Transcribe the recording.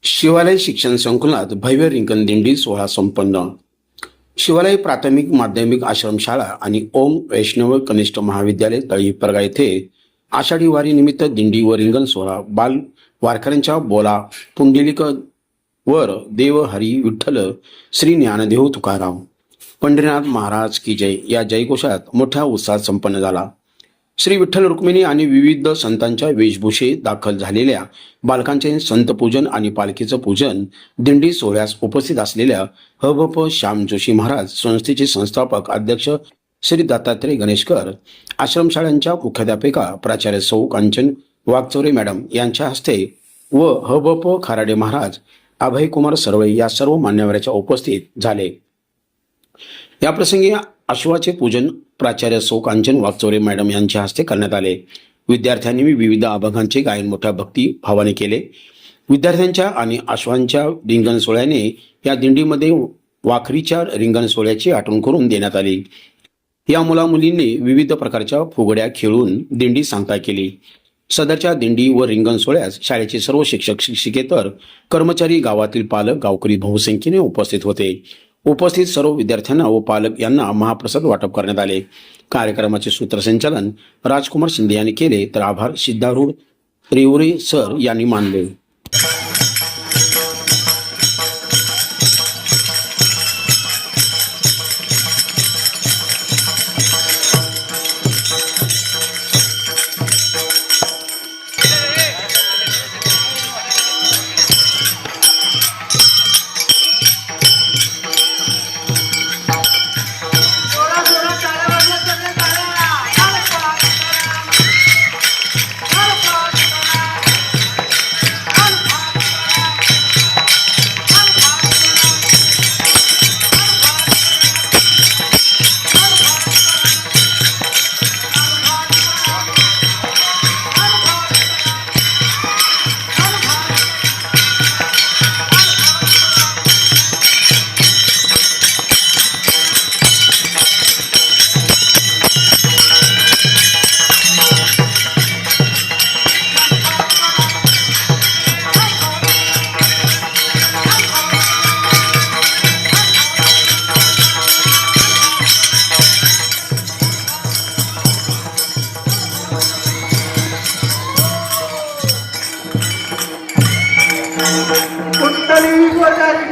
शिवालय शिक्षण संकुलात भव्य रिंगण दिंडी सोहळा संपन्न. शिवालय प्राथमिक माध्यमिक आश्रमशाळा आणि ओम वैष्णव कनिष्ठ महाविद्यालय तळीपरगा येथे आषाढी वारी निमित्त दिंडी व रिंगण सोहळा. बाल वारकऱ्यांच्या बोला पुंडलिक वर देव हरी विठ्ठल श्री ज्ञानदेव तुकाराम पंढरीनाथ महाराज की जय या जयघोषात मोठ्या उत्साहात संपन्न झाला. श्री विठ्ठल रुक्मिणी आणि विविध संतांच्या वेशभूषे दाखल झालेल्या बालकांचे संतपूजन आणि पालखीचं पूजन दिंडी सोहळ्यास उपस्थित असलेल्या हभप श्याम जोशी महाराज संस्थेचे संस्थापक अध्यक्ष श्री दत्तात्रय गणेशकर, आश्रमशाळांच्या मुख्याध्यापिका प्राचार्य सौ कांचन वागचौरे मॅडम यांच्या हस्ते व हभप खाराडे महाराज, अभयकुमार सरवई या सर्व मान्यवरांच्या उपस्थित झाले. या प्रसंगी अश्वाचे पूजन प्राचार्य सौ कांचन वागचौरे मॅडम यांच्या हस्ते करण्यात आले. विद्यार्थ्यांनी विविध अभंगांचे गायन मोठ्या भक्ती भावाने केले. विद्यार्थ्यांच्या आणि अश्वांच्या रिंगण सोहळ्याने या दिंडीमध्ये वाखरीच्या रिंगण सोहळ्याची आठवण करून देण्यात आली. या मुलामुलींनी विविध प्रकारच्या फुगड्या खेळून दिंडी सांगता केली. सदरच्या दिंडी व रिंगण सोहळ्यास शाळेचे सर्व शिक्षक शिक्षिकेतर कर्मचारी, गावातील पालक, गावकरी बहुसंख्येने उपस्थित होते. उपस्थित सर्व विद्यार्थ्यांना व पालक यांना महाप्रसाद वाटप करण्यात आले. कार्यक्रमाचे सूत्रसंचालन राजकुमार शिंदे यांनी केले तर आभार सिद्धारूढ रेवरे सर यांनी मानले.